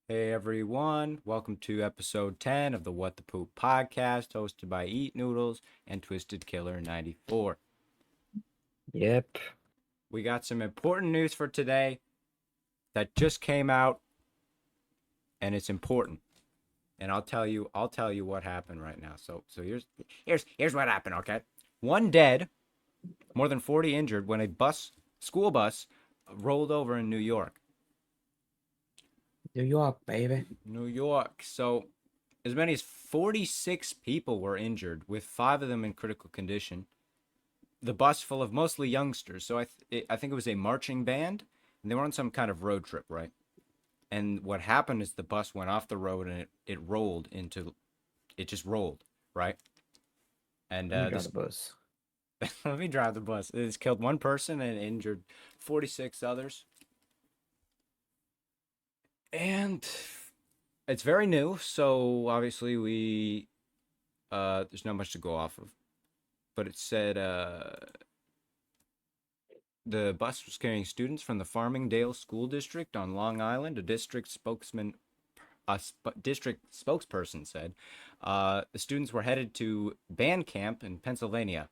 Hey everyone, welcome to episode 10 of the What the Poop podcast, hosted by Eat Noodles and Twisted Killer 94. Yep. We got some important news for today that just came out, and it's important. And I'll tell you what happened right now. So here's what happened, okay? One dead, more than 40 injured when a school bus rolled over in New York. New York, baby. New York. So as many as 46 people were injured, with 5 of them in critical condition. The bus full of mostly youngsters. So I think it was a marching band, and they were on some kind of road trip, right? And what happened is the bus went off the road and it rolled into it just rolled, right? And Let me drive this the bus. let me drive the bus. It's killed one person and injured 46 others. And it's very new, so obviously we there's not much to go off of. But it said the bus was carrying students from the Farmingdale School District on Long Island. District spokesperson said the students were headed to band camp in Pennsylvania.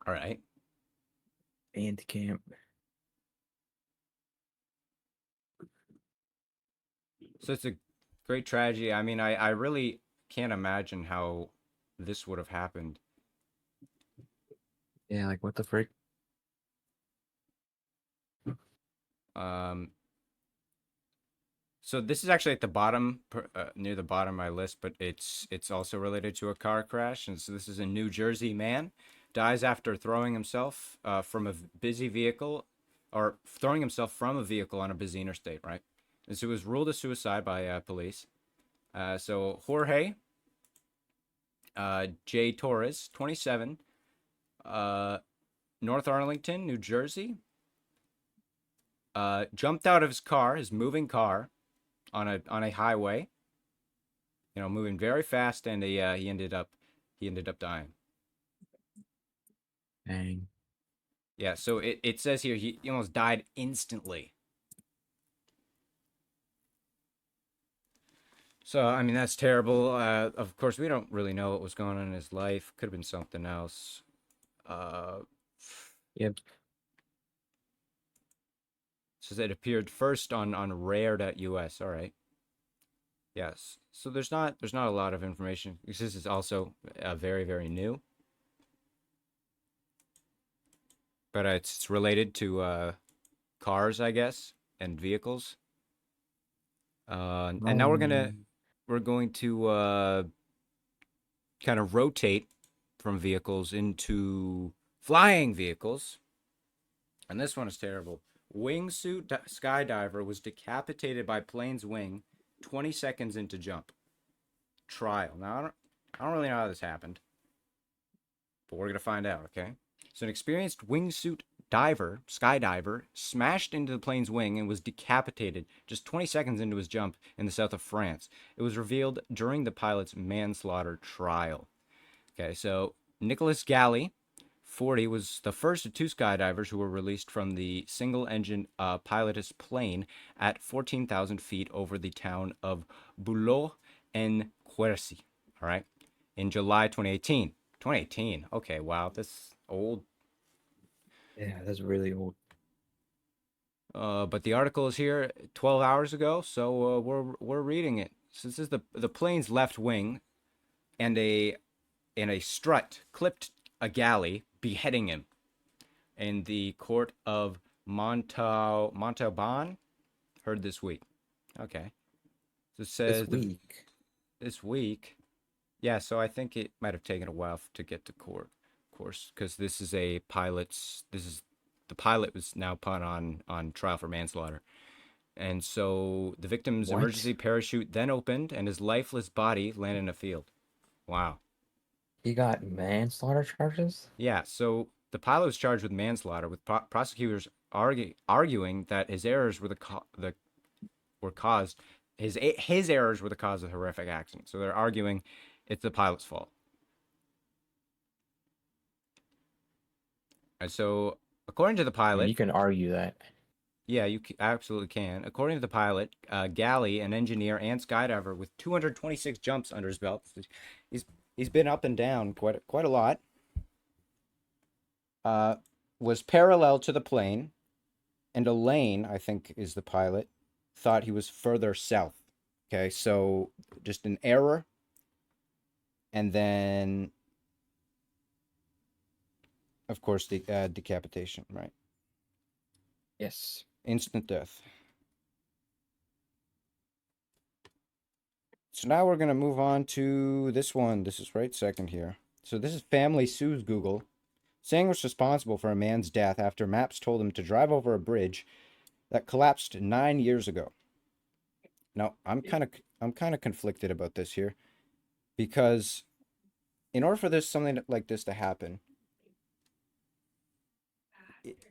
All right, And camp. so it's a great tragedy. I mean, I really can't imagine how this would have happened. Yeah, like what the frick? Um, so this is actually at the bottom, near the bottom of my list, but it's also related to a car crash. And so this is a New Jersey man dies after throwing himself from a busy vehicle, or throwing himself from a vehicle on a busy interstate. Right, and so it was ruled a suicide by police. So Jorge J. Torres, 27, uh, North Arlington, New Jersey, jumped out of his car, his moving car, on a highway, moving very fast, and he ended up dying. Dang. Yeah, so it says here he almost died instantly. So I mean that's terrible. Of course, we don't really know what was going on in his life. Could have been something else. Uh, Yep. says it appeared first on rare.us. All right. Yes. So there's not a lot of information. This is also very very new, but it's related to cars, I guess, and vehicles. And now Oh we're gonna man. we're going to kind of rotate from vehicles into flying vehicles. And this one is terrible. Skydiver was decapitated by plane's wing 20 seconds into jump. Trial. Now I don't really know how this happened, but we're gonna find out. Okay. So an experienced skydiver, smashed into the plane's wing and was decapitated just 20 seconds into his jump in the south of France. It was revealed during the pilot's manslaughter trial. Okay, so Nicholas Galley, 40, was the first of two skydivers who were released from the single engine pilotless plane at 14,000 feet over the town of Boulogne en Quercy. All right, in July 2018. 2018. Okay, wow, this old. Yeah, that's really old. But the article is here 12 hours ago, so we're reading it. So this is the plane's left wing, and a strut clipped a galley, beheading him in the court of Montauban, heard this week. Okay. So it This says week. this week. Yeah, so I think it might have taken a while to get to court, of course, because the pilot was now put on trial for manslaughter. And so the victim's What? emergency parachute then opened and his lifeless body landed in a field. Wow. He got manslaughter charges? Yeah, so the pilot was charged with manslaughter, with prosecutors arguing that his errors were the were caused his errors were the cause of the horrific accident. So they're arguing it's the pilot's fault. And so, according to the I mean, you pilot, can argue that. Yeah, you absolutely can. According to the pilot, Galley, an engineer and skydiver with 226 jumps under his belt, he's he's been up and down quite a lot. Uh, was parallel to the plane, and Elaine, I think, is the pilot, thought he was further south. Okay, so just an error, and then of course the decapitation, right? Yes. Instant death. So now we're gonna move on to this one. This is right second here. So this is family sues Google, saying was responsible for a man's death after maps told him to drive over a bridge that collapsed 9 years ago. Now I'm kind of conflicted about this here because in order for this something like this to happen,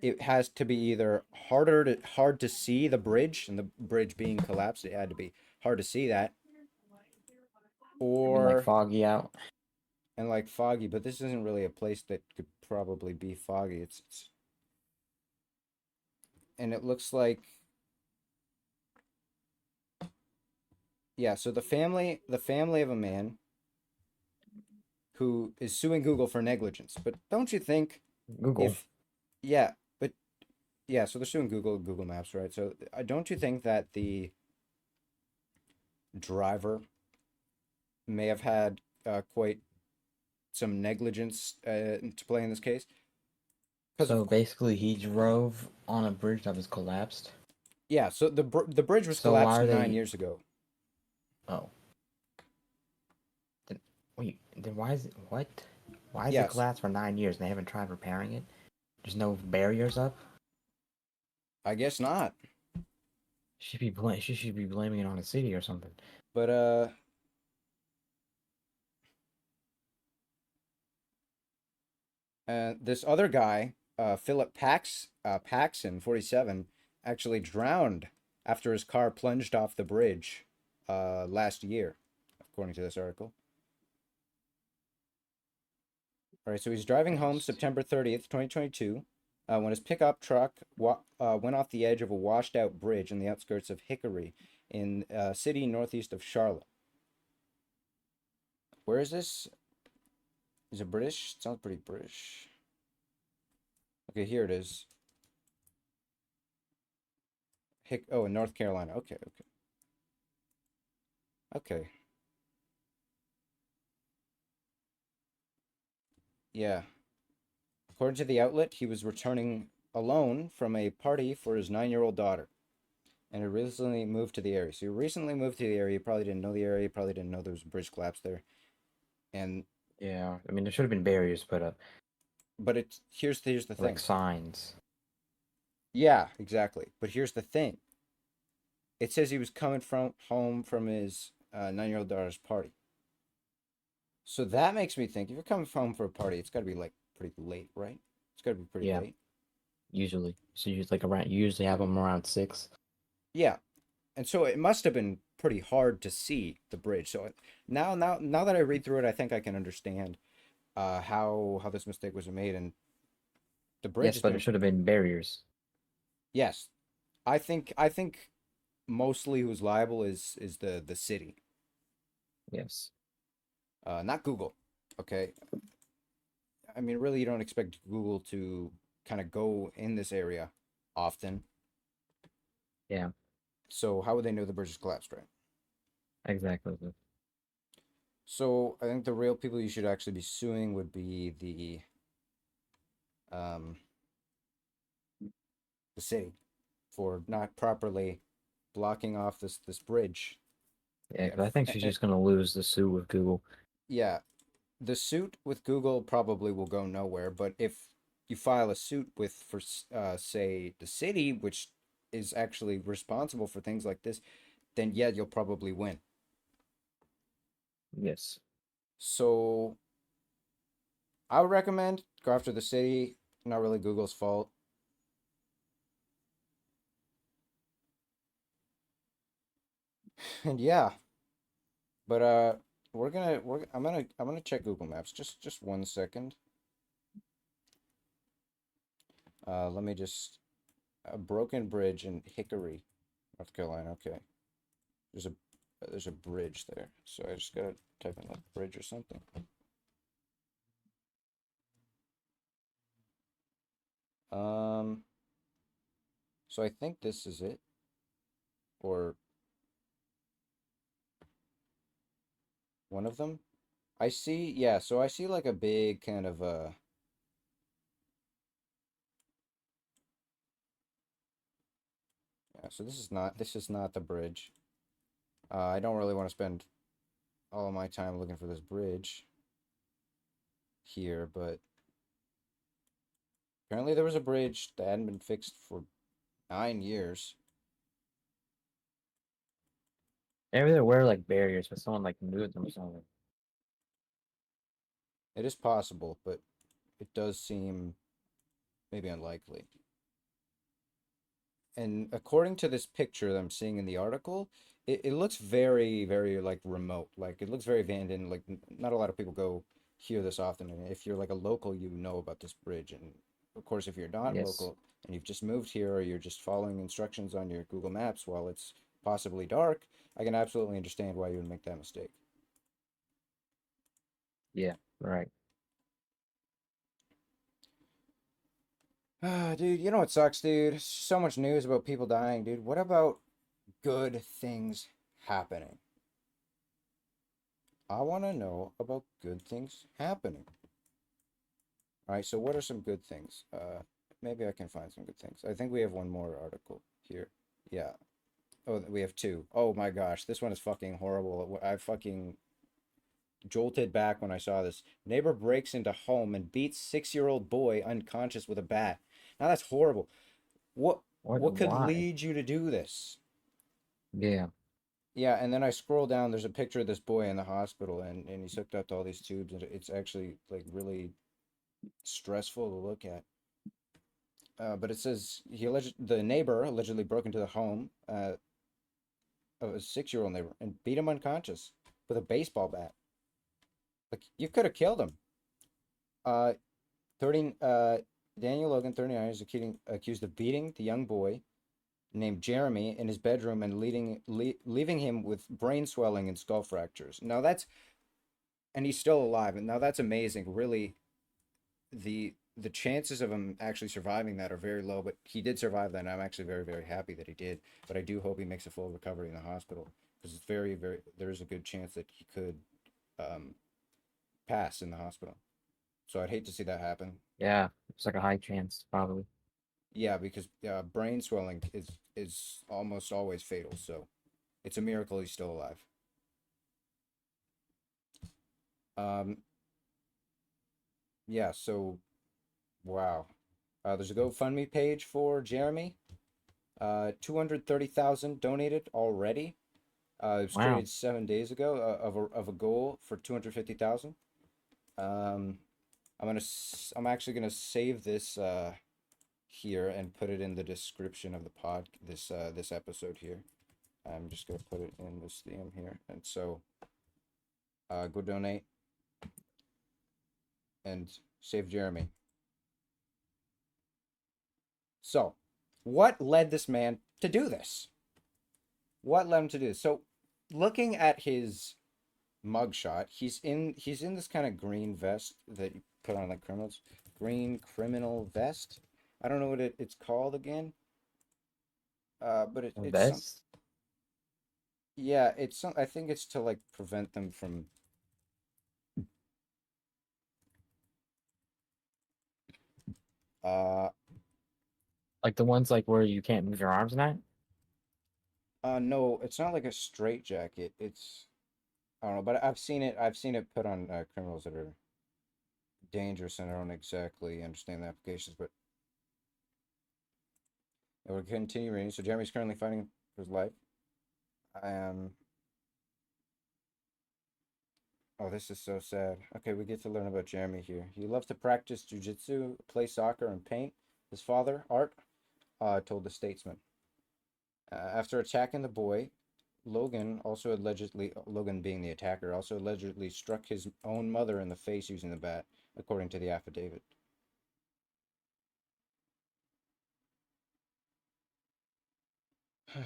it has to be either hard to see the bridge and the bridge being collapsed. It had to be hard to see that, I mean, like or foggy out. and like foggy. But this isn't really a place that could probably be foggy. It's and it looks like yeah. So the family of a man who is suing Google for negligence. But don't you think Google. if yeah, but yeah, so they're suing Google Maps, right? So don't you think that the driver may have had quite some negligence to play in this case? Because of So basically, he drove on a bridge that was collapsed. yeah, so the bridge was So why collapsed are 9 years ago. Oh, then, wait. Then why is it what? Why is it Yes, collapsed for 9 years and they haven't tried repairing it? There's no barriers up. I guess not. She should be blaming it on the city or something. But this other guy, Philip Paxson, 47, actually drowned after his car plunged off the bridge last year, according to this article. All right, so he's driving home Yes. September 30th, 2022, when his pickup truck went off the edge of a washed out bridge in the outskirts of Hickory in a city northeast of Charlotte. Where is this? Is it British? It sounds pretty British. Okay, here it is. In North Carolina. Okay, okay. Okay. Yeah. According to the outlet, he was returning alone from a party for his 9-year-old daughter and had recently moved to the area. So you recently moved to the area, you probably didn't know the area, you probably didn't know there was a bridge collapse there. And Yeah. I mean, there should have been barriers, but but it's here's the like thing. signs. Yeah, exactly. But here's the thing. It says he was coming from home from his 9-year-old daughter's party. So that makes me think if you're coming home for a party, it's got to be like pretty late, right? It's got to be pretty Yeah. late. Usually, so you like around. You usually have them around 6. Yeah, and so it must have been pretty hard to see the bridge. So now that I read through it, I think I can understand how this mistake was made, and the bridge Yes, has but there been should have been barriers. yes. I think mostly who's liable is the city, Yes. not Google. Okay, I mean really you don't expect Google to kind of go in this area often. Yeah. So how would they know the bridge is collapsed, right? Exactly. So I think the real people you should actually be suing would be um the city for not properly blocking off this bridge. Yeah, Yeah, because I think she's just gonna lose the suit with Google. yeah, the suit with Google probably will go nowhere. But if you file a suit with for say the city, which is actually responsible for things like this, then yeah, you'll probably win. Yes. So I would recommend go after the city. Not really Google's fault. And yeah, but I'm gonna check Google Maps. Just 1 second. Let me just A broken bridge in Hickory, North Carolina. Okay. There's a there's a bridge there. So I just gotta type in like bridge or something. Um, so I think this is it. Or one of them. I see, yeah, so I see like a big kind of yeah, so this is not the bridge. I don't really want to spend all of my time looking for this bridge here, but apparently there was a bridge that hadn't been fixed for 9 years. Maybe there were like barriers, but someone like moved them or something. It is possible, but it does seem maybe unlikely. And according to this picture that I'm seeing in the article, it looks very, very like remote. Like it looks very abandoned. Like not a lot of people go here this often. And if you're like a local, you know about this bridge. And of course, if you're not Yes. local and you've just moved here or you're just following instructions on your Google Maps while it's possibly dark, I can absolutely understand why you would make that mistake. Yeah. Right. Ah, dude, you know what sucks, dude? So much news about people dying, dude. What about good things happening? I want to know about good things happening. All right, so what are some good things? Maybe I can find some good things. I think we have one more article here. Yeah. Oh, we have two. Oh my gosh, this one is fucking horrible. I fucking jolted back when I saw this. Neighbor breaks into home and beats 6-year-old boy unconscious with a bat. Now that's horrible. What What? what could Why? lead you to do this? Yeah. Yeah, and then I scroll down, there's a picture of this boy in the hospital and he's hooked up to all these tubes and it's actually like really stressful to look at. But it says the neighbor allegedly broke into the home of a 6-year-old neighbor and beat him unconscious with a baseball bat. Like you could have killed him. Uh, 30, Daniel Logan, 39, is accused of beating the young boy named Jeremy in his bedroom and leaving him with brain swelling and skull fractures. And he's still alive. And now that's amazing. Really, the chances of him actually surviving that are very low, but he did survive that, and I'm actually very, very happy that he did. But I do hope he makes a full recovery in the hospital because it's very, very there is a good chance that he could um, pass in the hospital. So I'd hate to see that happen. Yeah. It's like a high chance, probably. Yeah, because brain swelling is almost always fatal. So it's a miracle he's still alive. Um, yeah. So wow. There's a GoFundMe page for Jeremy. 230,000 donated already. It was Wow. created 7 days ago of a goal for 250,000. Um, I'm actually gonna save this here and put it in the description of the this episode here. I'm just gonna put it in this theme here, and so go donate and save Jeremy. So, what led this man to do this? What led him to do this? So, looking at his mugshot. He's in this kind of green vest that you put on like criminals. Green criminal vest. I don't know what it's called again. But it's some Invest? yeah, it's some I think it's to like prevent them from uh Like the ones like where you can't move your arms in that? no, it's not like a straight jacket. It's I don't know, but I've seen it put on criminals that are dangerous and I don't exactly understand the applications, but it will continue reading. So Jeremy's currently fighting for his life. Um Oh, this is so sad. Okay, we get to learn about Jeremy here. He loves to practice jujitsu, play soccer, and paint. His father, Art, told the Statesman. After attacking the boy, Logan being the attacker, also allegedly struck his own mother in the face using the bat, according to the affidavit. I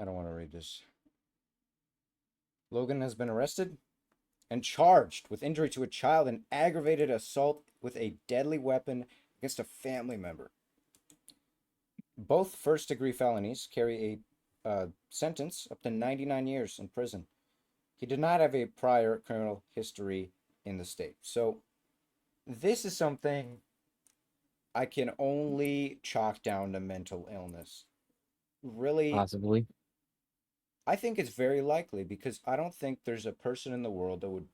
don't want to read this. Logan has been arrested and charged with injury to a child and aggravated assault with a deadly weapon against a family member. Both first degree felonies carry a sentence up to 99 years in prison. He did not have a prior criminal history in the state. So, this is something I can only chalk down to mental illness. Really, Possibly. I think it's very likely because I don't think there's a person in the world that would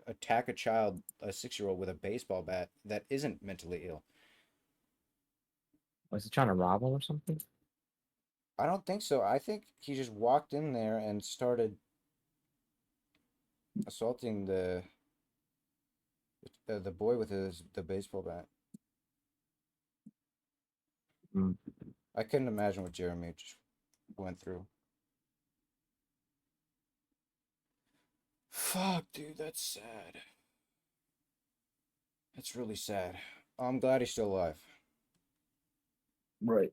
attack a child, a 6-year-old, with a baseball bat that isn't mentally ill. Was he trying to rob him or something? I don't think so. I think he just walked in there and started assaulting the boy with the baseball bat. Mm. I couldn't imagine what Jeremy just went through. Fuck, dude, that's sad. That's really sad. I'm glad he's still alive. Right.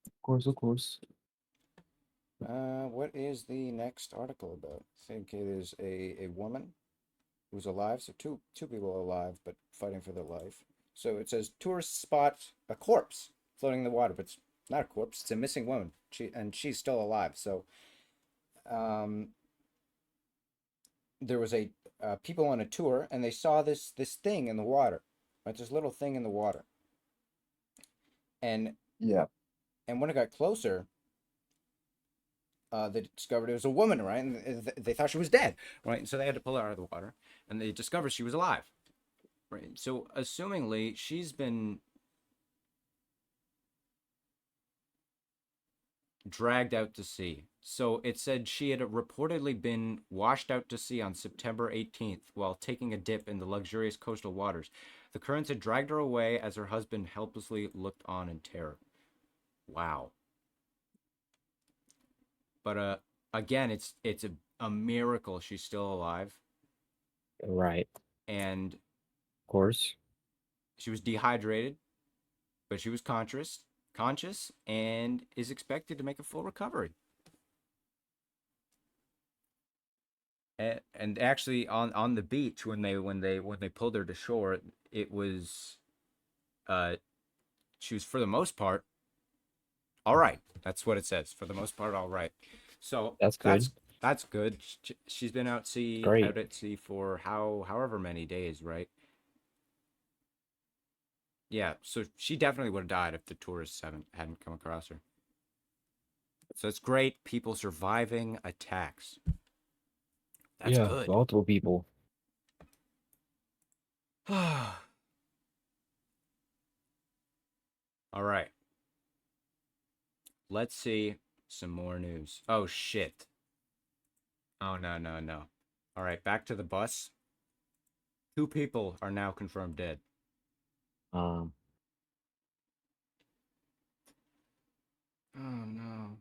Of course, of course. What is the next article about? I think it is a woman who's alive. So two people are alive, but fighting for their life. So it says tourists spot a corpse floating in the water, but it's not a corpse. It's a missing woman. She's still alive. So, um, there was a people on a tour and they saw this thing in the water, right? This little thing in the water, and Yeah. and when it got closer, they discovered it was a woman, right? And they thought she was dead, right? And so they had to pull her out of the water, and they discovered she was alive, right? So, assumingly, she's been dragged out to sea. So it said she had reportedly been washed out to sea on September 18th while taking a dip in the luxurious coastal waters. The currents had dragged her away as her husband helplessly looked on in terror. Wow. But again, it's a miracle she's still alive, Right. and Of course. she was dehydrated, but she was conscious and is expected to make a full recovery. And actually on the beach when they pulled her to shore, it was uh she was for the most part all right. That's what it says. For the most part, all right. So That's that's good. that's good. She's been Great. out at sea for however many days, right? Yeah. So she definitely would have died if the tourists hadn't come across her. So it's great. People surviving attacks. That's Yeah. good. Multiple people. All right. Let's see some more news. Oh shit. Oh no, no, no. All right, back to the bus. 2 people are now confirmed dead. Um. Oh no.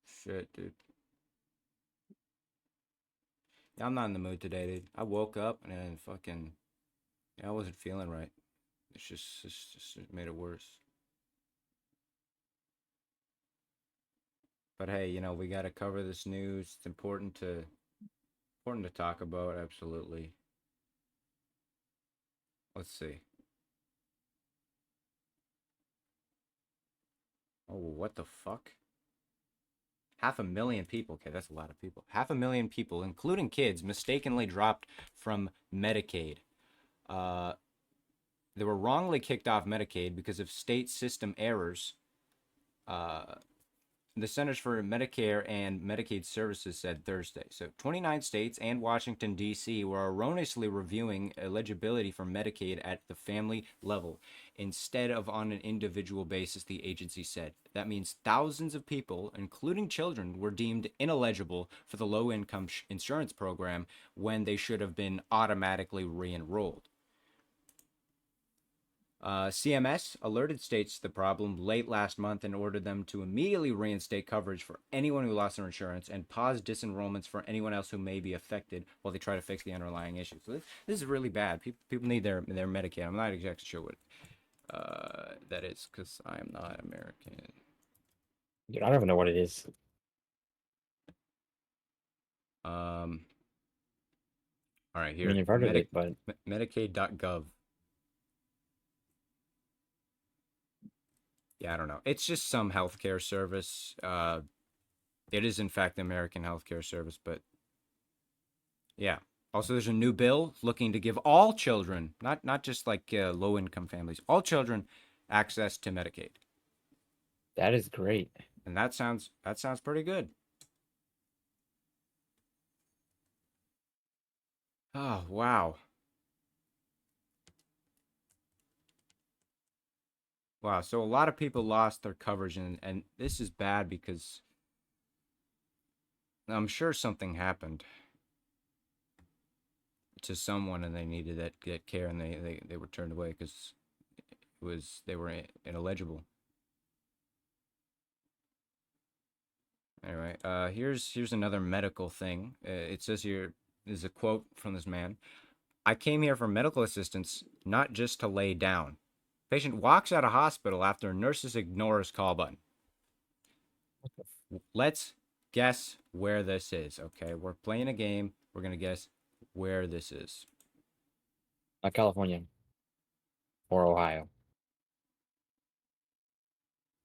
Shit, dude. Yeah, I'm not in the mood today, dude. I woke up and then fucking yeah, I wasn't feeling right. It's just it made it worse. But hey, we got to cover this news. It's important to talk about, absolutely. Let's see. Oh, what the fuck? 500,000 people. Okay, that's a lot of people. 500,000 people, including kids, mistakenly dropped from Medicaid. Uh, they were wrongly kicked off Medicaid because of state system errors. Uh, the Centers for Medicare and Medicaid Services said Thursday. So, 29 states and Washington, D.C. were erroneously reviewing eligibility for Medicaid at the family level instead of on an individual basis, the agency said. That means thousands of people, including children, were deemed ineligible for the low income insurance program when they should have been automatically re enrolled. CMS alerted states to the problem late last month and ordered them to immediately reinstate coverage for anyone who lost their insurance and pause disenrollments for anyone else who may be affected while they try to fix the underlying issue. So this is really bad. People need their Medicaid. I'm not exactly sure what that is because I am not American. Dude, I don't even know what it is. Um, all right, I mean, here, I've heard of it, but Medicaid.gov. Yeah, I don't know. It's just some healthcare service. It is in fact the American healthcare service, but yeah. Also, there's a new bill looking to give all children, not just like low income families, all children access to Medicaid, that is great. and that sounds pretty good. Oh wow, wow. So a lot of people lost their coverage, and this is bad because I'm sure something happened to someone and they needed that care, and they were turned away because it was they were ineligible. Anyway, here's another medical thing. It says here, there's a quote from this man. I came here for medical assistance, not just to lay down. Patient walks out of hospital after nurses ignore his call button. Let's guess where this is. Okay, we're playing a game. We're gonna guess where this is. California or Ohio.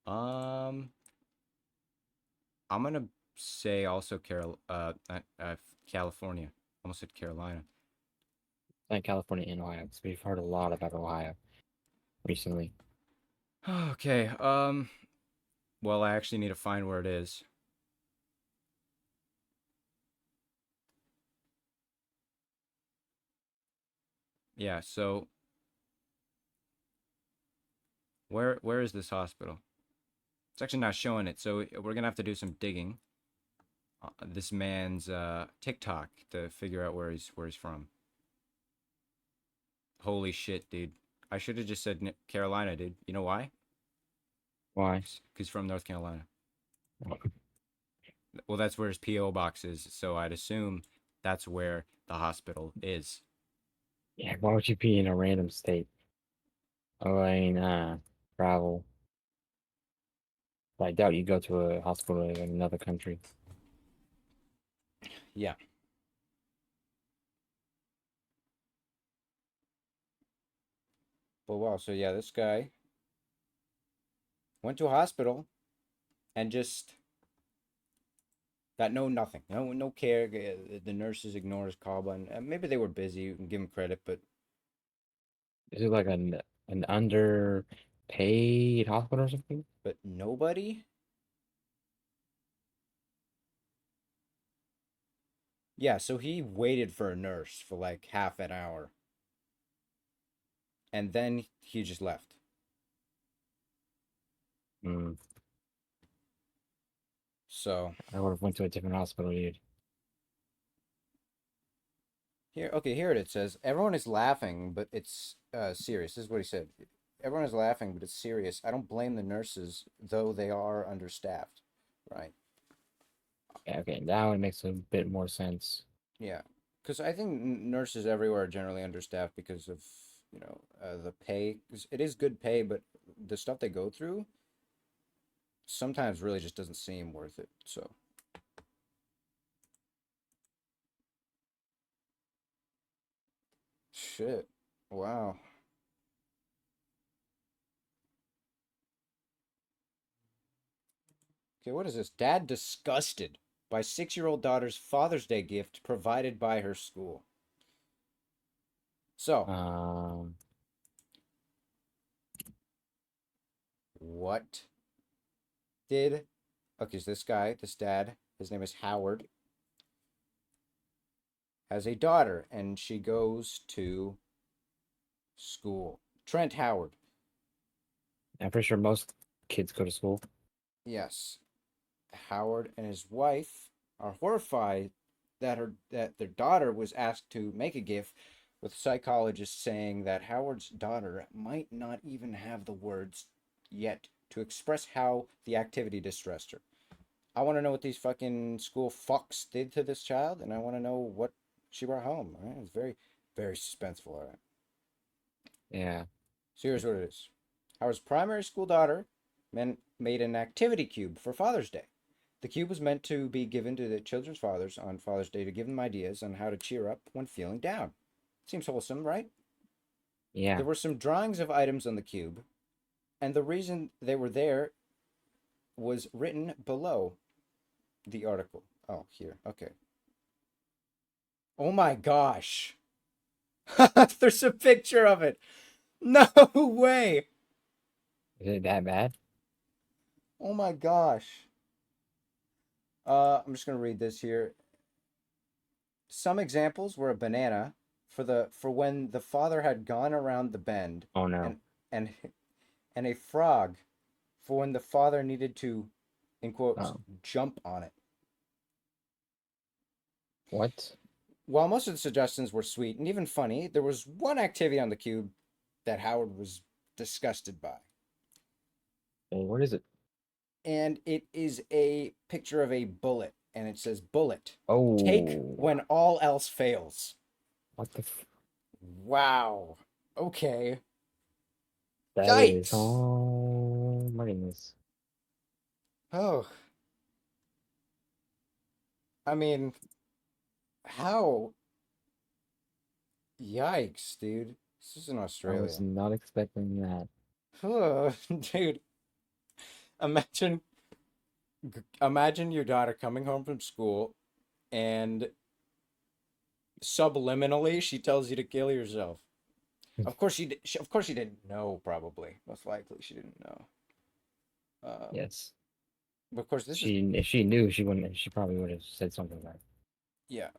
Um, I'm gonna say also California. Almost said Carolina. And California and Ohio, because we've heard a lot about Ohio recently. Okay. Well, I actually need to find where it is. Yeah. So where is this hospital? It's actually not showing it, so we're gonna have to do some digging. This man's TikTok to figure out where he's from. Holy shit, dude! I should have just said Carolina, dude. You know why? Why? Because he's from North Carolina. Well, that's where his PO box is, so I'd assume that's where the hospital is. Yeah, why would you be in a random state? Oh, I mean, travel. But I doubt you go to a hospital in another country. Yeah. But wow, so yeah, this guy went to a hospital and just got nothing, no care. The nurses ignored his call button. Maybe they were busy. You can give him credit, but Is it like an underpaid hospital or something? nobody. Yeah, so he waited for a nurse for like half an hour, and then he just left. Mm, So I would have went to a different hospital, dude. here, okay, here it says everyone is laughing, but it's serious. This is what he said. Everyone is laughing, but it's serious. I don't blame the nurses, though they are understaffed, right? Yeah, okay, now it makes a bit more sense. Yeah, because I think nurses everywhere are generally understaffed because of the pay. 'Cause it is good pay, but the stuff they go through sometimes really just doesn't seem worth it. So shit, wow. Okay, what is this? Dad disgusted by 6-year-old daughter's Father's Day gift provided by her school. So Um, what did? Okay, so this dad, his name is Howard, has a daughter, and she goes to school. Trent Howard. I'm pretty sure most kids go to school. Yes. Howard and his wife are horrified that their daughter was asked to make a gift with a psychologist saying that Howard's daughter might not even have the words yet to express how the activity distressed her. I want to know what these fucking school fucks did to this child, and I want to know what she brought home. All right? It's very, very suspenseful. All right. Yeah. So here's what it is. Howard's primary school daughter made an activity cube for Father's Day. The cube was meant to be given to the children's fathers on Father's Day to give them ideas on how to cheer up when feeling down. Seems wholesome, right? Yeah. There were some drawings of items on the cube, and the reason they were there was written below the article. Oh, here. Okay. Oh my gosh. There's a picture of it. No way. Is it that bad? Oh my gosh. I'm just gonna read this here. Some examples were a banana for when the father had gone around the bend, Oh no. and and and a frog for when the father needed to, in quotes, Oh. jump on it. What? While most of the suggestions were sweet and even funny, there was one activity on the cube that Howard was disgusted by. Hey, what is it? And it is a picture of a bullet, and it says bullet. Take Oh. when all else fails. What the Wow. Okay. That is, Yikes. oh my goodness. Oh, I mean, how? Yikes, dude. This is in I was Australia. not expecting that. Dude, imagine imagine your daughter coming home from school and subliminally she tells you to kill yourself. Of course she didn't know, probably. Most likely she didn't know. Yes. But of course this is, She if she knew she wouldn't she probably would have said something like yeah.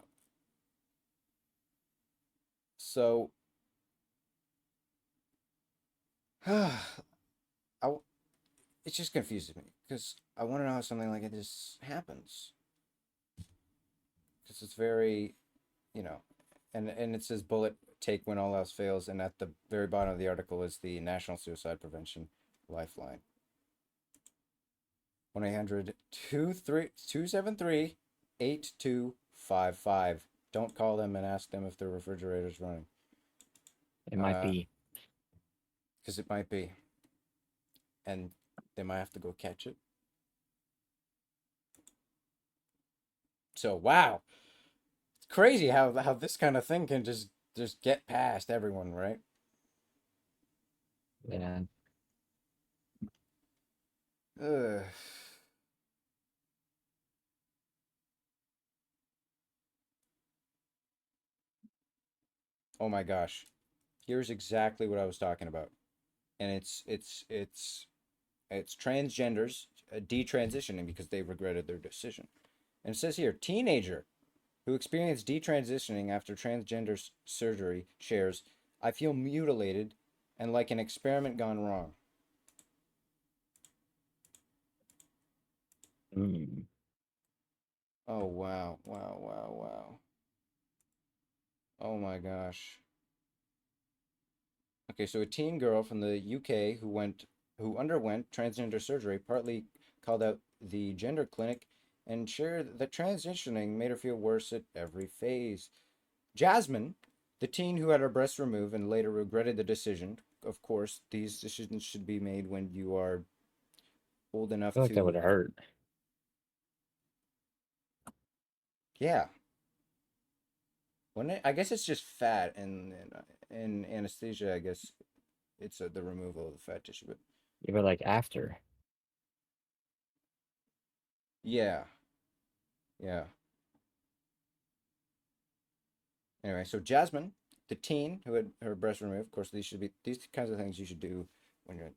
So I, it just confuses me because I want to know how something like this happens, because it's very, you know, and it says bullet take when all else fails, and at the very bottom of the article is the National Suicide Prevention Lifeline. 1-800-273-8255. Don't call them and ask them if their refrigerator's running. it might be. Because it might be. And they might have to go catch it. So wow. It's crazy how this kind of thing can just get past everyone, right? Yeah. Ugh. Oh my gosh. Here's exactly what I was talking about. And it's transgenders detransitioning because they regretted their decision. And it says here, teenager who experienced detransitioning after transgender surgery shares, I feel mutilated and like an experiment gone wrong. Mm. Oh wow, wow, wow, wow. Oh my gosh. Okay, so a teen girl from the UK who underwent transgender surgery partly called out the gender clinic and shared that transitioning made her feel worse at every phase. Jasmine, the teen who had her breasts removed and later regretted the decision. Of course, these decisions should be made when you are old I enough feel like that would to, have hurt. yeah. When I guess it's just fat, and anesthesia, I guess it's the removal of the fat tissue. But Yeah, but like after. yeah, yeah. Anyway, so Jasmine, the teen who had her breast removed, of course, these kinds of things you should do when you're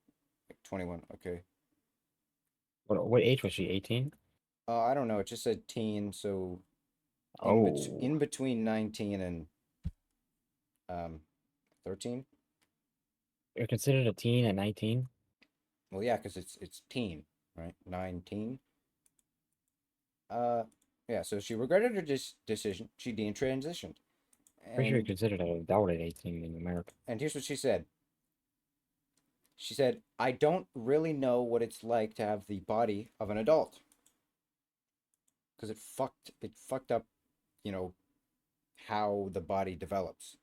like 21. Okay. What age was she? 18? I don't know. It just said teen, so Oh. in between 19 and 13. You're considered a teen at 19? Well, yeah, because it's teen, right? 19. Uh, yeah. So she regretted her decision. She detransitioned, Pretty sure you And considered an adult at 18 in America. here's what she said. She said, "I don't really know what it's like to have the body of an adult because it fucked up, you know, how the body develops.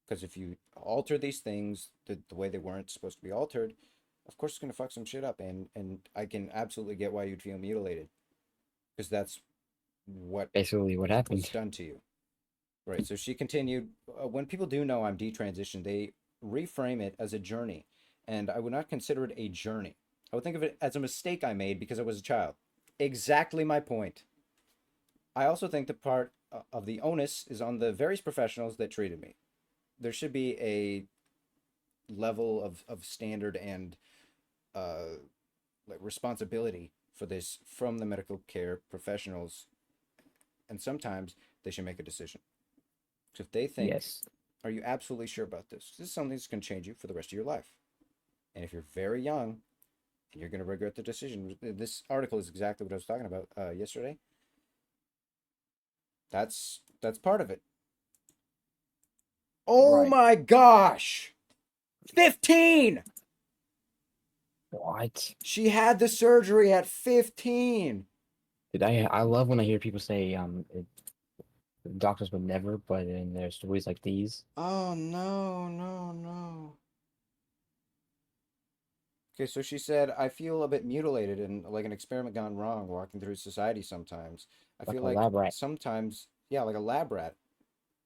Because if you alter these things the way they weren't supposed to be altered, of course it's gonna fuck some shit up. And I can absolutely get why you'd feel mutilated because that's what Basically, what was happened? done to you." Right. So she continued, when people do know I'm detransitioned, they reframe it as a journey. And I would not consider it a journey. I would think of it as a mistake I made because I was a child. Exactly my point. I also think the part of the onus is on the various professionals that treated me. There should be a level of standard and uh, like responsibility for this from the medical care professionals. And sometimes they should make a decision. So if they think, Yes. are you absolutely sure about this? This is something that's going to change you for the rest of your life. And if you're very young and you're going to regret the decision, this article is exactly what I was talking about yesterday. That's part of it. Oh Right. my gosh! 15! What? She had the surgery at 15. Did I love when I hear people say doctors would never, but then there's stories like these. Oh no, no, no. Okay, so she said, I feel a bit mutilated and like an experiment gone wrong walking through society sometimes. I Like feel a like lab rat. sometimes, yeah, like a lab rat.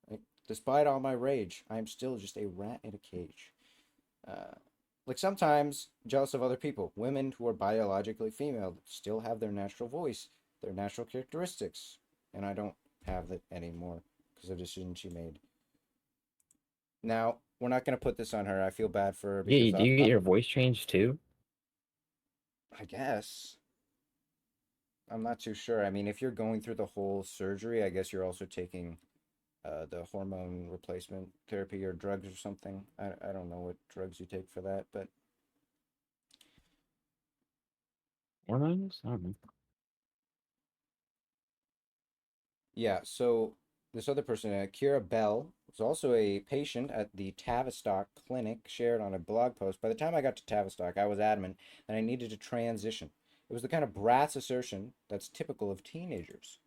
Like, despite all my rage, I am still just a rat in a cage. Uh, like sometimes jealous of other people. Women who are biologically female still have their natural voice, their natural characteristics, and I don't have that anymore because of the decision she made. Now, we're not going to put this on her. I feel bad for her Yeah, because do you get your voice changed too? I guess I'm not too sure. I mean, if you're going through the whole surgery, I guess you're also taking the hormone replacement therapy or drugs or something. I don't know what drugs you take for that, but Hormones? I don't know. yeah. So this other person, Kira Bell, was also a patient at the Tavistock Clinic, shared on a blog post. By the time I got to Tavistock, I was adamant that I needed to transition. It was the kind of brass assertion that's typical of teenagers.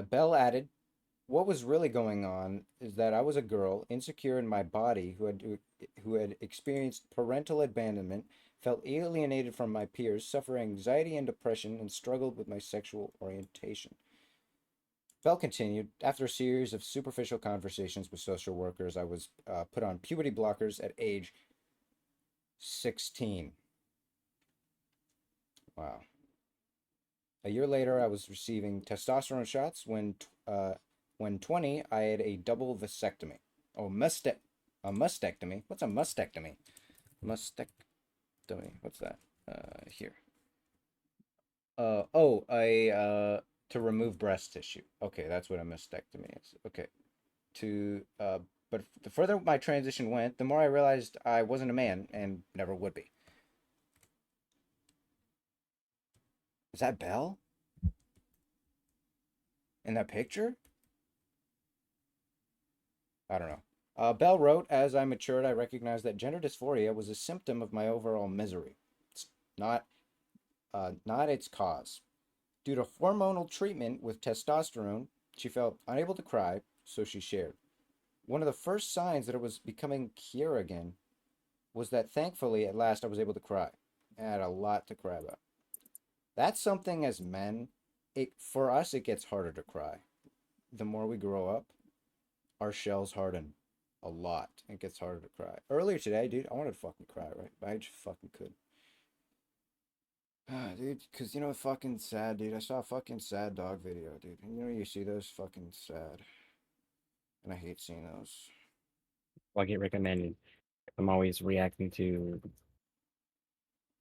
Bell added, what was really going on is that I was a girl, insecure in my body, who had experienced parental abandonment, felt alienated from my peers, suffered anxiety and depression, and struggled with my sexual orientation. Bell continued, after a series of superficial conversations with social workers, I was put on puberty blockers at age 16. Wow. A year later, I was receiving testosterone shots. When 20, I had a double vasectomy. Oh, a mastectomy. What's a mastectomy? Mastectomy. What's that? Here. Oh, a to remove breast tissue. Okay, that's what a mastectomy is. Okay. To but the further my transition went, the more I realized I wasn't a man and never would be. Is that Belle in that picture? I don't know. Bell wrote, as I matured, I recognized that gender dysphoria was a symptom of my overall misery. It's not, not its cause. Due to hormonal treatment with testosterone, she felt unable to cry, so she shared. One of the first signs that it was becoming Kiera again was that thankfully, at last, I was able to cry. I had a lot to cry about. That's something as men, for us, it gets harder to cry. The more we grow up, our shells harden a lot. It gets harder to cry. Earlier today, dude, I wanted to fucking cry, right? I just fucking could. Dude, because you know, fucking sad, dude. I saw a fucking sad dog video, dude. And you know, you see those fucking sad. And I hate seeing those. Well, I get recommended. I'm always reacting to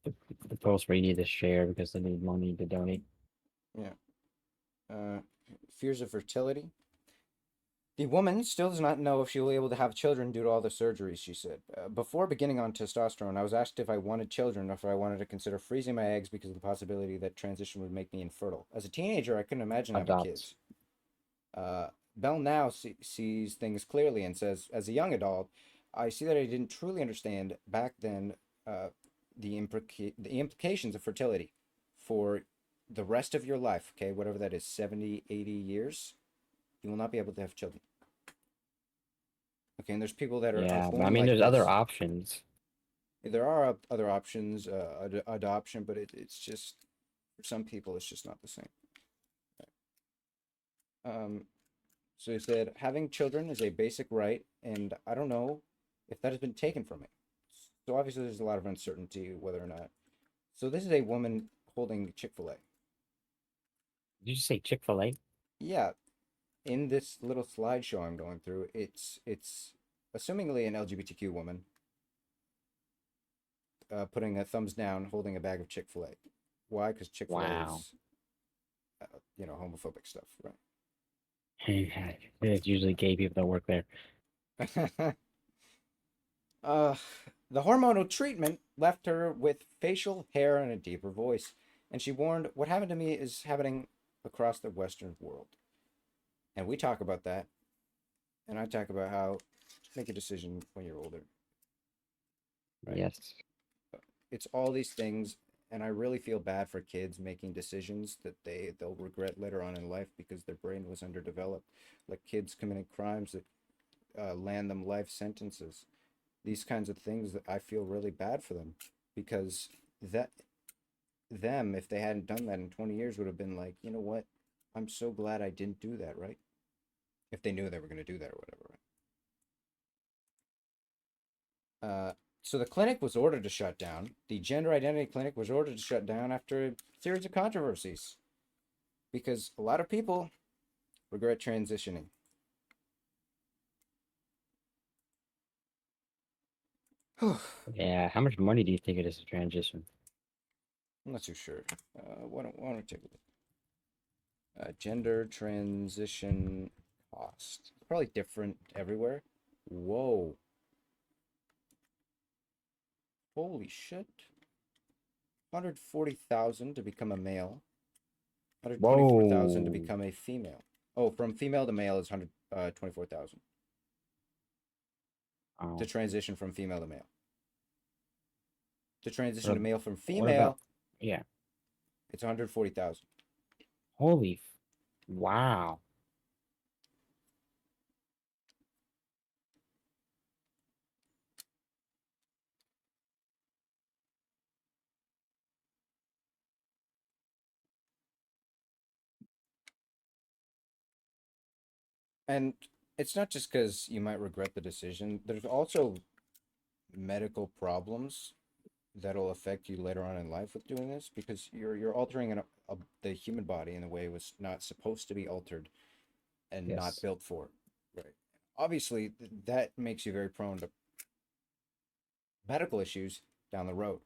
the, the posts where you need to share because they need money to donate. Yeah. Uh, Fears of fertility. The woman still does not know if she will be able to have children due to all the surgeries, she said. Before beginning on testosterone, I was asked if I wanted children or if I wanted to consider freezing my eggs because of the possibility that transition would make me infertile. As a teenager, I couldn't imagine having Adopt. kids. Bell now sees things clearly and says, as a young adult, I see that I didn't truly understand back then the implications of fertility for the rest of your life, okay, whatever that is, 70, 80 years, you will not be able to have children. Okay, and there's people that are Yeah, but I born mean, like there's other this. options. There are other options, adoption, but it's just, for some people, it's just not the same. Um, so he said, having children is a basic right, and I don't know if that has been taken from me. So obviously, there's a lot of uncertainty whether or not. So this is a woman holding Chick-fil-A. Did you just say Chick-fil-A? Yeah, in this little slideshow I'm going through, it's assumingly an LGBTQ woman putting a thumbs down, holding a bag of Chick-fil-A. Why? Because Chick-fil-A Wow. is, homophobic stuff, It's usually gay people that work there. right? uh, the hormonal treatment left her with facial hair and a deeper voice, and she warned, "What happened to me is happening across the Western world." And we talk about that, and I talk about how make a decision when you're older, right? Yes. It's all these things, and I really feel bad for kids making decisions that they'll regret later on in life because their brain was underdeveloped, like kids committing crimes that land them life sentences. These kinds of things that I feel really bad for them because that them, if they hadn't done that in 20 years, would have been like, you know what, I'm so glad I didn't do that, right? If they knew they were going to do that or whatever, right? So the clinic was ordered to shut down. The gender identity clinic was ordered to shut down after a series of controversies because a lot of people regret transitioning. I'm Yeah. How much money do you think it is to transition? not too sure. Why don't we take a look? Gender transition cost. It's probably different everywhere. Whoa. Holy shit. 140,000 to become a male. 124,000 to Whoa. become a female. Oh, from female to male is 124,000 to Oh. transition from female to male. To transition to What, male from what about? female, Yeah. it's 140,000. Holy. Wow. And it's not just because you might regret the decision. There's also medical problems that'll affect you later on in life with doing this because you're altering the human body in a way it was not supposed to be altered and not Yes. built for. Right. Obviously, that makes you very prone to medical issues down the road.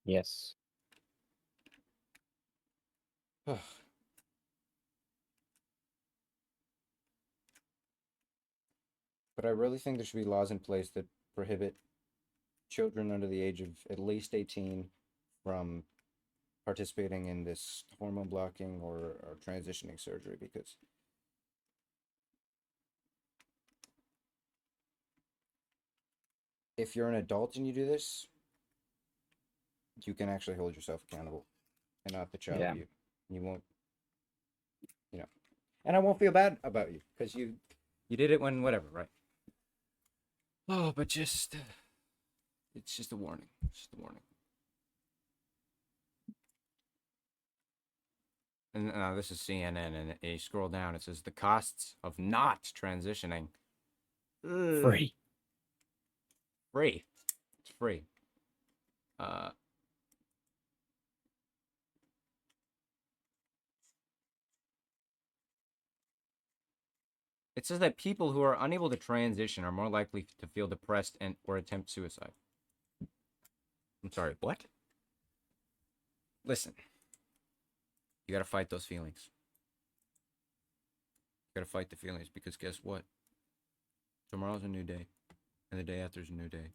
Yes. But I really think there should be laws in place that prohibit children under the age of at least 18 from participating in this hormone blocking or transitioning surgery because if you're an adult and you do this, you can actually hold yourself accountable and not the child Yeah. you won't, you know, and I won't feel bad about you because you did it when whatever, right? Oh, but just it's just a warning. It's just a warning. And this is CNN, and you scroll down, it says the costs of not transitioning. Ugh. Free. Free. It's free. Uh, it says that people who are unable to transition are more likely to feel depressed and or attempt suicide. I'm sorry, what? Listen, you gotta fight those feelings. Gotta fight the feelings because guess what? Tomorrow's a new day, and the day after's a new day.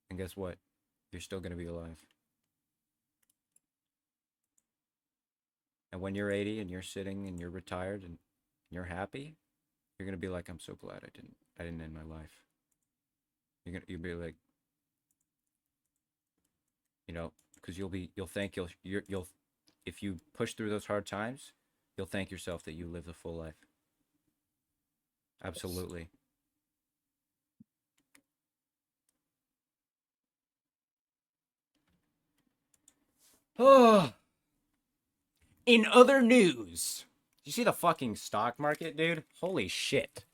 And guess what? You're still gonna be alive. And when you're 80 and you're sitting and you're retired and you're happy, you're gonna be like, I'm so glad I didn't end my life. You'll be like, because you'll thank you'll if you push through those hard times, you'll thank yourself that you lived a full life. Yes. Absolutely. Oh, in other news, you see the fucking stock market, dude? Holy shit.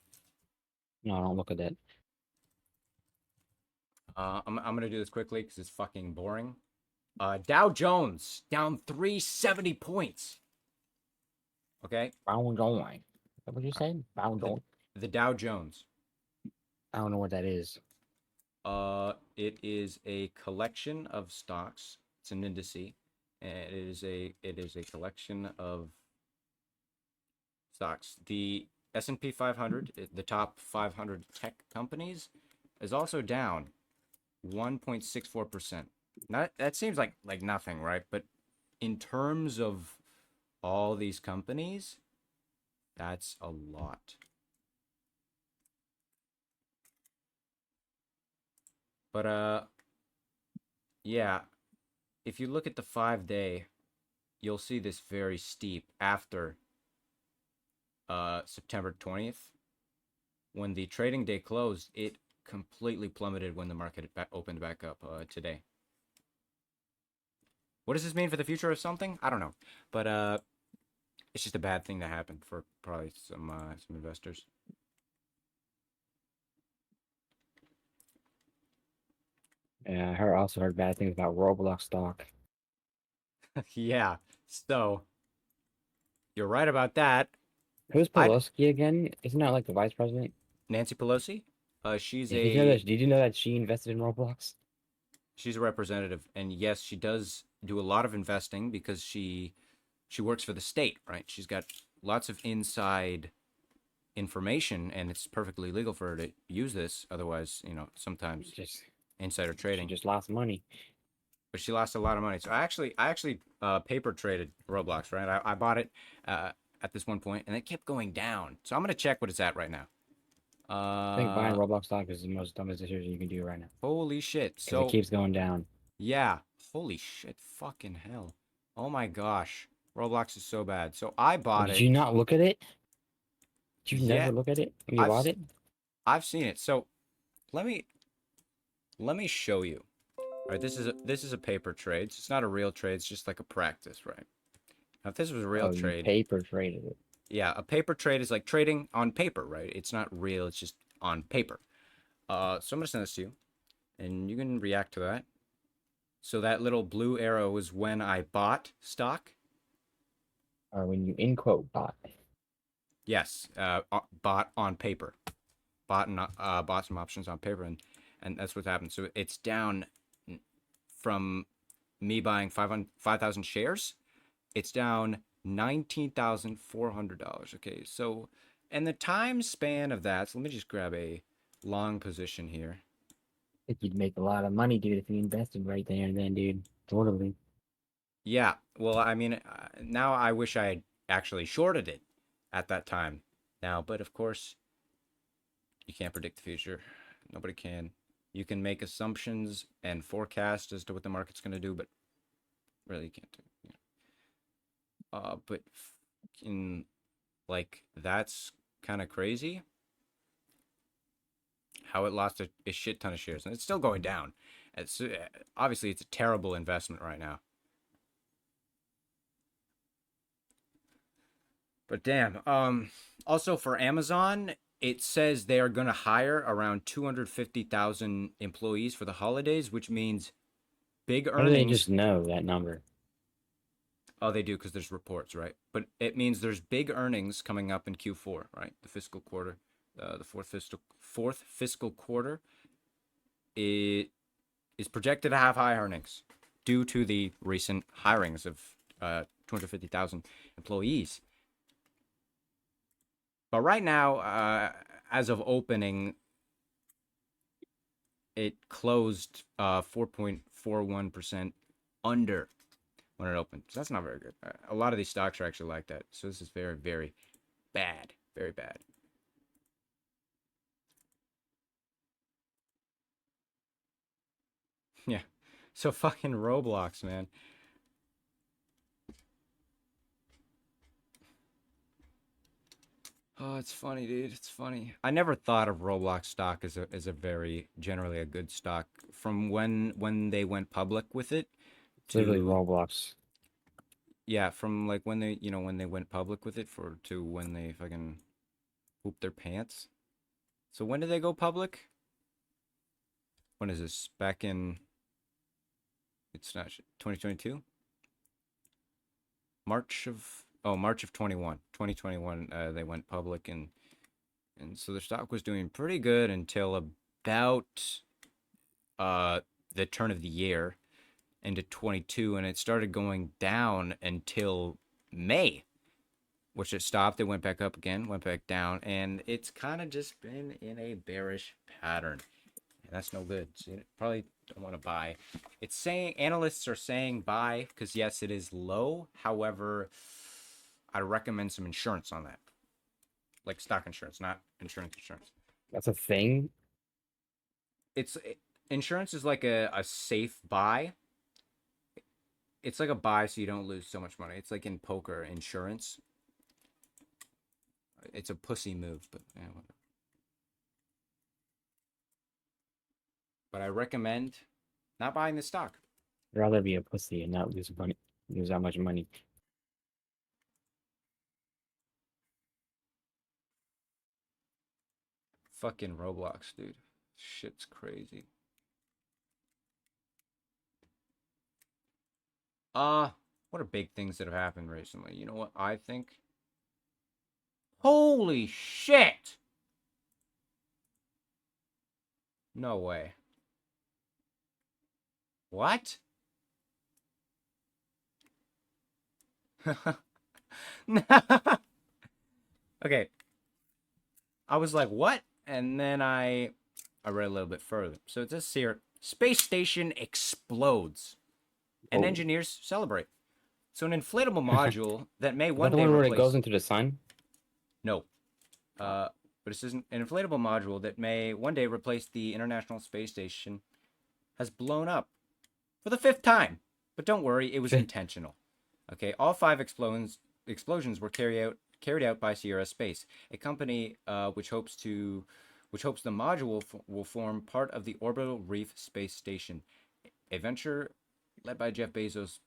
No, don't look at that. I'm gonna do this quickly because it's fucking boring. Dow Jones down 370 points. Okay, Bound on. Is that what you said? Bound the on. the Dow Jones. I don't know what that is. It is a collection of stocks. It's an indice, and it is a collection of stocks. The S&P 500, the top 500 tech companies, is also down 1.64%. That seems like nothing, right? But in terms of all these companies, that's a lot. But yeah, if you look at the 5-day, you'll see this very steep after September 20th. When the trading day closed, it completely plummeted when the market opened back up today. What does this mean for the future of something? I don't know, but it's just a bad thing that happened for probably some investors. Yeah, I also heard bad things about Roblox stock. Yeah, so you're right about that. Who's I Pelosi again? Isn't that like the vice president? Nancy Pelosi, she's Yeah, did you know a that? Did you know that she invested in Roblox? she's a representative, and yes, she does do a lot of investing because she works for the state, right? She's got lots of inside information, and it's perfectly legal for her to use this. Otherwise, sometimes Just insider she trading. just lost money. But she lost a lot of money. So I actually paper traded Roblox, right? I bought it at this one point, and it kept going down. So I'm gonna check what it's at right now. I think buying Uh, Roblox stock is the most dumbest decision you can do right now holy shit. because it So keeps going down. yeah, holy shit, fucking hell. Oh my gosh, Roblox is so bad. So I Oh, bought did it. you not look at it? Did you Yeah, never look at it when you I've bought it? I've seen it. So let me let me show you. All right, this is a paper trade. So it's not a real trade. It's just like a practice, right? Now, if this was a real Oh, you trade, paper traded it. yeah, a paper trade is like trading on paper, right? It's not real. It's just on paper. So I'm gonna send this to you, and you can react to that. So that little blue arrow is when I bought stock. Or when you in quote bought. Yes, bought on paper. Bought some options on paper, and that's what happened. So it's down from me buying 5,000 shares. It's down $19,400. Okay, so and the time span of that. So let me just grab a long position here. I think you'd make a lot of money, dude, if you invested right there and then, dude. Totally. Yeah, well, I mean, now I wish I had actually shorted it at that time. Now, but of course, you can't predict the future. Nobody can. You can make assumptions and forecast as to what the market's going to do, but really you can't do. But in like that's kind of crazy how it lost a shit ton of shares, and it's still going down. It's obviously it's a terrible investment right now. But damn. Also for Amazon, it says they are going to hire around 250,000 employees for the holidays, which means big How do they earnings. just know that number? Oh, they do because there's reports, right? But it means there's big earnings coming up in Q4, right? The fiscal quarter, the fourth fiscal quarter. It is projected to have high earnings due to the recent hirings of 250,000 employees. But right now, as of opening, it closed 4.41% under when it opened. So that's not very good. A lot of these stocks are actually like that. So this is very, very bad. Very bad. Yeah. So fucking Roblox, man. Oh, it's funny, dude. It's funny. I never thought of Roblox stock as a very generally a good stock from when they went public with it It's literally to Roblox. yeah, from like when they when they went public with it for to when they fucking pooped their pants. So when did they go public? When is this? Back in it's not 2022? March of 21. 2021 they went public and so their stock was doing pretty good until about uh the turn of the year into 22 and it started going down until May, which it stopped. It went back up again, went back down, and it's kind of just been in a bearish pattern. And that's no good. So you probably don't want to buy. It's saying analysts are saying buy because yes, it is low. However, I recommend some insurance on that, like stock insurance, not insurance insurance. That's a thing. It's insurance is like a safe buy. It's like a buy so you don't lose so much money. It's like in poker insurance. It's a pussy move, but yeah, whatever. But I recommend not buying the stock. I'd rather be a pussy and not lose money, lose that much money. Fucking Roblox, dude. Shit's crazy. Uh, what are big things that have happened recently? You know what I think? Holy shit! No way. What? Okay, I was like, what? And then I read a little bit further. So it says here, space station explodes and Oh, engineers celebrate. So an inflatable is module that may that one the day one where it goes replace into the sun? no, Oh, but it says an inflatable module that may one day replace the International Space Station has blown up for the fifth time. But don't worry, it was intentional. Okay, all five explosions were carried out by Sierra Space, a company which hopes the module will form part of the Orbital Reef Space Station, a venture led by Jeff Bezos'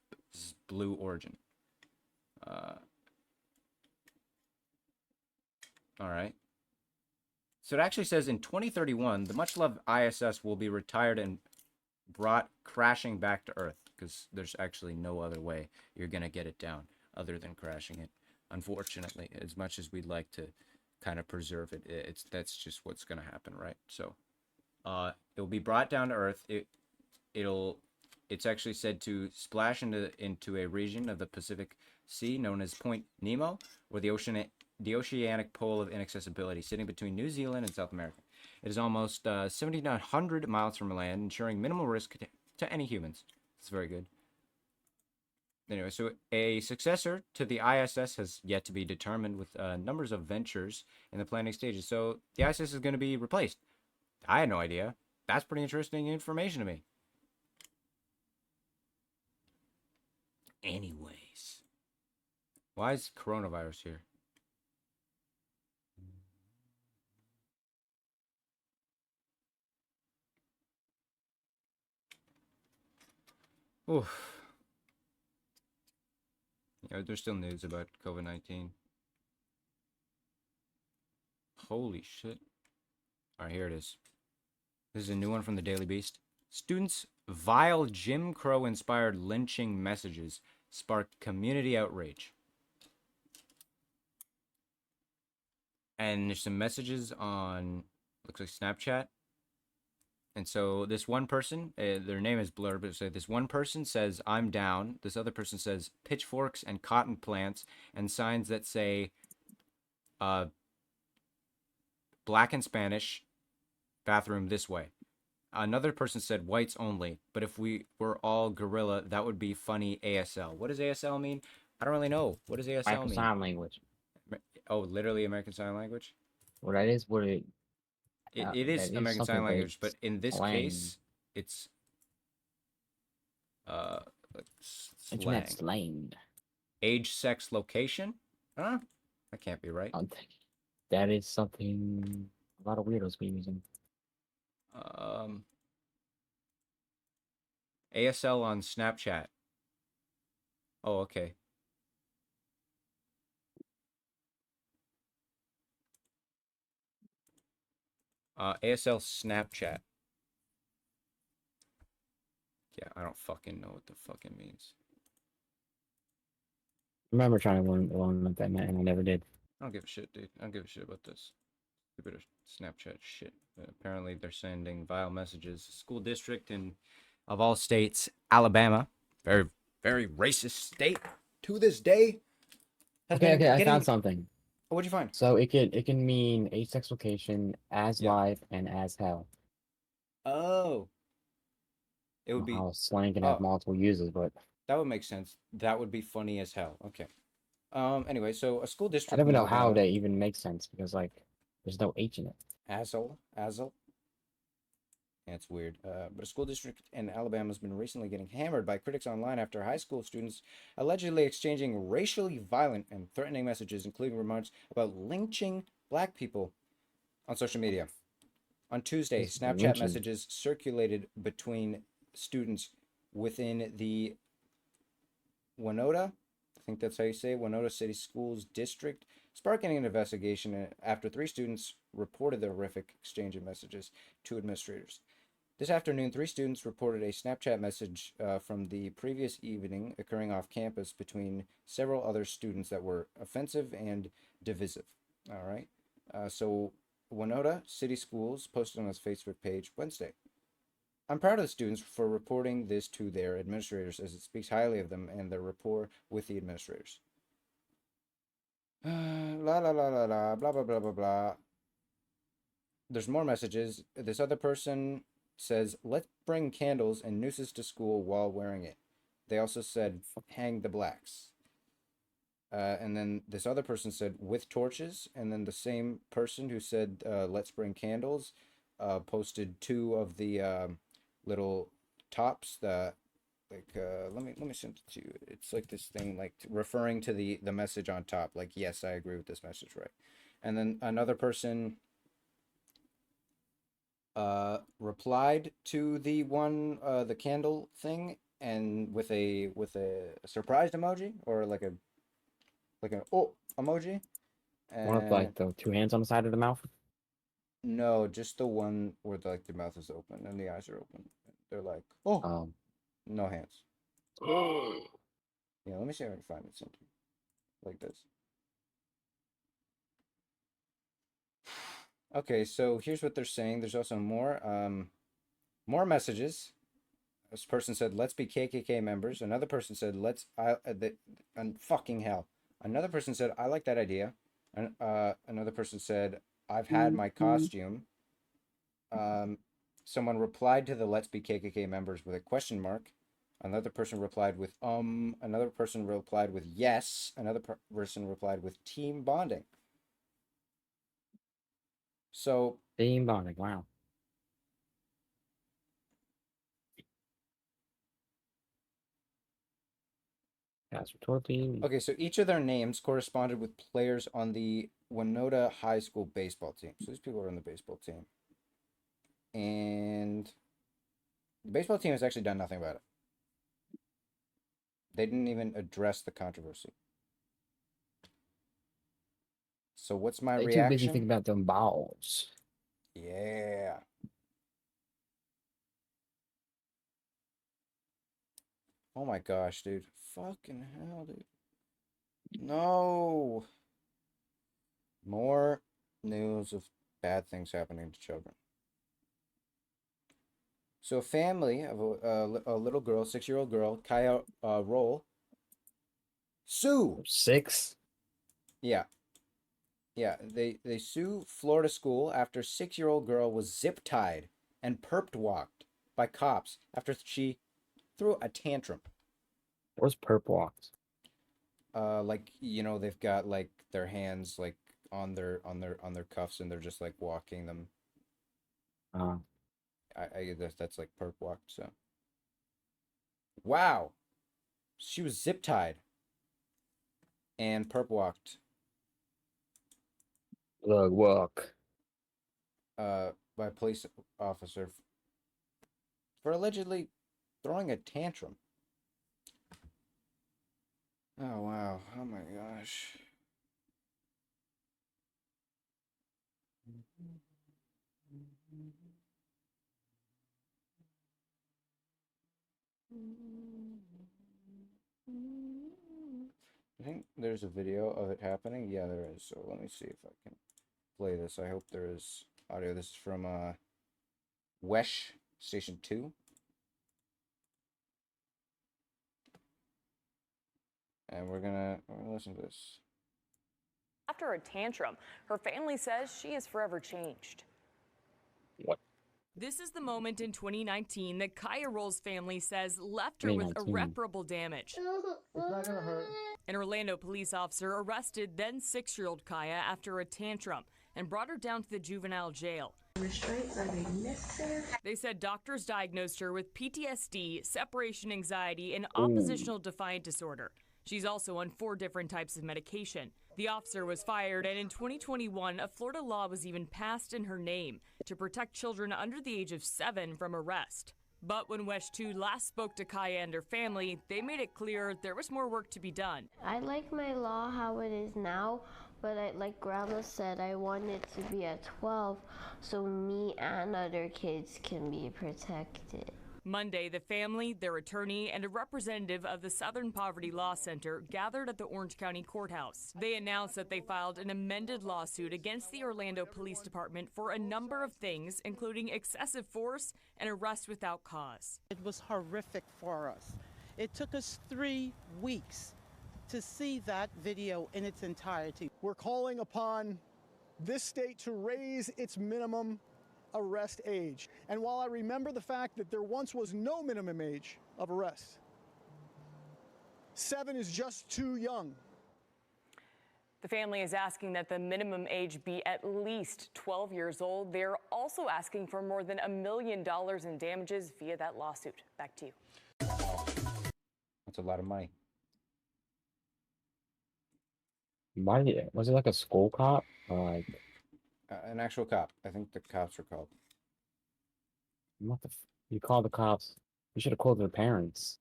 Blue Origin. Uh, all right. So it actually says in 2031, the much loved ISS will be retired and brought crashing back to Earth because there's actually no other way you're going to get it down other than crashing it. Unfortunately, as much as we'd like to kind of preserve it, it's that's just what's going to happen, right? So, it will be brought down to Earth. It'll it's actually said to splash into a region of the Pacific Sea known as Point Nemo, or the oceanic pole of inaccessibility, sitting between New Zealand and South America. It is almost 7,900 miles from land, ensuring minimal risk to any humans. It's very good. Anyway, so a successor to the ISS has yet to be determined with numbers of ventures in the planning stages. So the ISS is going to be replaced. I had no idea. That's pretty interesting information to me. Anyways, why is coronavirus here? Oof. Yeah, there's still news about COVID-19. Holy shit. All right, here it is. This is a new one from the Daily Beast. Students' vile Jim Crow inspired lynching messages sparked community outrage. And there's some messages on, looks like Snapchat. And so this one person, their name is blurred, but so this one person says, I'm down. This other person says, pitchforks and cotton plants, and signs that say, uh, black and Spanish, bathroom this way. Another person said whites only, but if we were all gorilla, that would be funny ASL. What does ASL mean? I don't really know. What does ASL American mean? Sign Language. Oh, literally American Sign Language? Well, that is what it. It That is is American something Sign they Language, but in this slang. case, it's uh Internet slang. slang. Age, sex, location? Huh? That can't be right. That is something a lot of weirdos be using. Um, ASL on Snapchat. Oh, okay. ASL Snapchat. Yeah, I don't fucking know what the fuck it means. I remember trying to learn what that meant, and I never did. I don't give a shit, dude. I don't give a shit about this. Stupid Snapchat shit. Apparently, they're sending vile messages. School district in, of all states, Alabama, very, very racist state to this day, has Okay, been okay, I found getting. something. Oh, what'd you find? So it can mean asex location, as Yeah. live, and as hell. Oh, it would be. How slang can have Oh, multiple uses, but that would make sense. That would be funny as hell. Okay. Anyway, so a school I district don't in even know how Alabama. that even makes sense because like there's no H in it. Azle. Yeah, it's weird. But a school district in Alabama has been recently getting hammered by critics online after high school students allegedly exchanging racially violent and threatening messages, including remarks about lynching black people on social media. On Tuesday, It's Snapchat lynching. messages circulated between students within the Winona, I think that's how you say it, Winona City Schools District, sparking an investigation after three students reported the horrific exchange of messages to administrators. This afternoon, three students reported a Snapchat message from the previous evening occurring off campus between several other students that were offensive and divisive. All right. So, Winona City Schools posted on its Facebook page Wednesday. I'm proud of the students for reporting this to their administrators as it speaks highly of them and their rapport with the administrators. La la la la la, blah blah blah blah blah. There's more messages. This other person says, "Let's bring candles and nooses to school while wearing it." They also said, "Hang the blacks." And then this other person said, "With torches." And then the same person who said, "Let's bring candles," posted two of the little tops that like let me send it to you. It's like this thing like referring to the message on top. Like, yes, I agree with this message, right? And then another person replied to the candle thing and with a surprised emoji or like an oh emoji. One of And like the two hands on the side of the mouth. no, just the one where like the mouth is open and the eyes are open. They're like, oh, Um. no hands. Yeah, let me see if I can find it something like this. Okay, so here's what they're saying. There's also more messages. This person said, "Let's be KKK members." Another person said, "Let's and fucking hell." Another person said, "I like that idea." And another person said, "I've had my costume." Um, someone replied to the "Let's be KKK members" with a question mark. Another person replied with Another person replied with yes. Another person replied with team bonding. So Team bonding. Wow. That's totally. okay, so each of their names corresponded with players on the Winona High School baseball team. So these people are on the baseball team. And the baseball team has actually done nothing about it. They didn't even address the controversy. So what's my They too busy reaction? thinking about them balls. Yeah. Oh my gosh, dude. Fucking hell, dude. No. More news of bad things happening to children. So a family of a little girl, 6-year-old girl, Kaya Roll, Sue. 6. Yeah. Yeah, they sue Florida school after 6-year-old girl was zip tied and perp walked by cops after she threw a tantrum. Where's perp walks? Like they've got like their hands like on their cuffs and they're just like walking them. Uh, I guess that's like perp walked. So wow, she was zip tied and perp walked Look, walk. by a police officer for allegedly throwing a tantrum. Oh wow! Oh my gosh! I think there's a video of it happening. Yeah, there is. So let me see if I can play this. I hope there is audio. This is from Wesh Station 2. And we're gonna listen to this. After a tantrum, her family says she is forever changed. What? This is the moment in 2019 that Kaya Roll's family says left her with 2019. irreparable damage. It's not gonna hurt. An Orlando police officer arrested then 6-year-old Kaya after a tantrum and brought her down to the juvenile jail. Restraints are they necessary? They said doctors diagnosed her with PTSD, separation anxiety, and Ooh. oppositional defiant disorder. She's also on 4 different types of medication. The officer was fired, and in 2021, a Florida law was even passed in her name to protect children under the age of 7 from arrest. But when Wesh 2 last spoke to Kaya and her family, they made it clear there was more work to be done. I like my law how it is now, but like Grandma said, I want it to be at 12 so me and other kids can be protected. Monday, the family, their attorney, and a representative of the Southern Poverty Law Center gathered at the Orange County Courthouse. They announced that they filed an amended lawsuit against the Orlando Police Department for a number of things, including excessive force and arrest without cause. It was horrific for us. It took us 3 weeks to see that video in its entirety. We're calling upon this state to raise its minimum arrest age. And while I remember the fact that there once was no minimum age of arrest, 7 is just too young. The family is asking that the minimum age be at least 12 years old. They're also asking for more than $1 million in damages via that lawsuit. Back to you. That's a lot of money. Why was it like a school cop? Or like An actual cop. I think the cops were called. what the? You call the cops? You should have called their parents.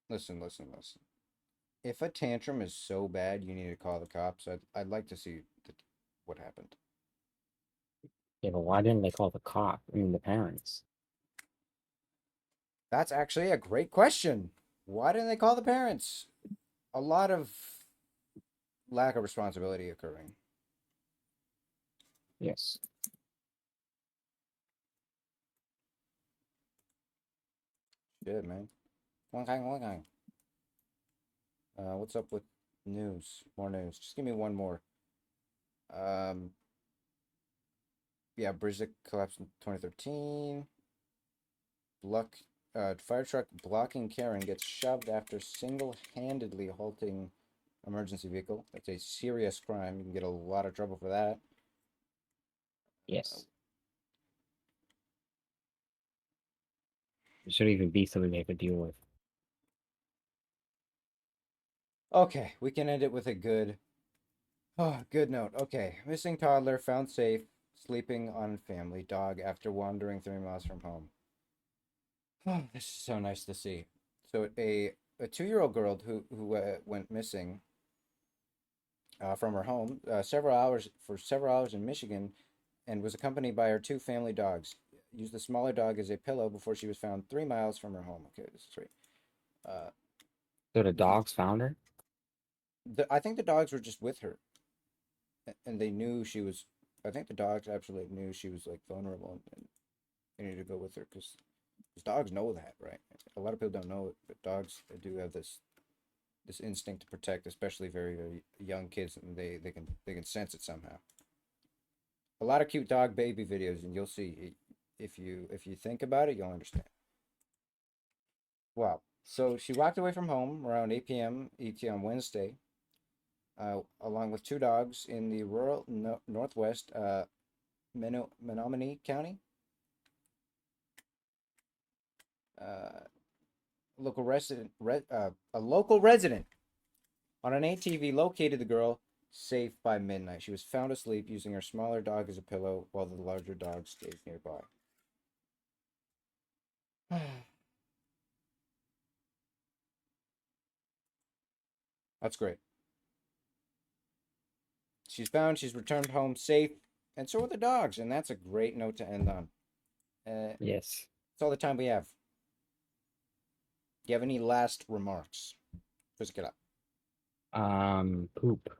Listen. If a tantrum is so bad you need to call the cops, I'd like to see what happened. Yeah, but why didn't they call the cop? I mean, the parents. That's actually a great question. Why didn't they call the parents? A lot of lack of responsibility occurring. Yes. Shit, man. What's up with news? More news. Just give me one more. Yeah, bridge that collapsed in 2013. Fire truck blocking Karen gets shoved after single-handedly halting emergency vehicle. That's a serious crime. You can get a lot of trouble for that. Yes. It should even be something they could deal with. Okay, we can end it with a good note. Okay, missing toddler found safe sleeping on family dog after wandering 3 miles from home. Oh, this is so nice to see. So a 2-year-old girl who went missing from her home several hours in Michigan, and was accompanied by her 2 family dogs. Used the smaller dog as a pillow before she was found 3 miles from her home. Okay, this is right. So the dogs found her? I think the dogs were just with her, and they knew she was. I think the dogs absolutely knew she was like vulnerable, and they needed to go with her because dogs know that, right? A lot of people don't know it, but dogs do have this this instinct to protect, especially very, very young kids, and they can sense it somehow. A lot of cute dog baby videos, and you'll see if you think about it, you'll understand. Wow. So she walked away from home around 8 p.m. ET on Wednesday, along with two dogs in the rural northwest Menominee County. Local resident, a local resident on an ATV located the girl safe by midnight. She was found asleep using her smaller dog as a pillow while the larger dog stayed nearby. That's great. She's found, she's returned home safe, and so are the dogs, and that's a great note to end on. Yes. That's all the time we have. Do you have any last remarks? Just get up. Poop.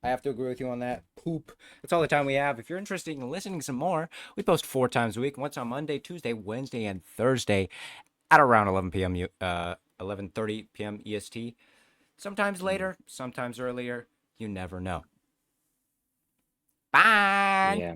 I have to agree with you on that. Poop. That's all the time we have. If you're interested in listening some more, we post 4 times a week. Once on Monday, Tuesday, Wednesday, and Thursday at around 11 p.m. 11:30 p.m. EST. Sometimes later, sometimes earlier. You never know. Bye. Yeah.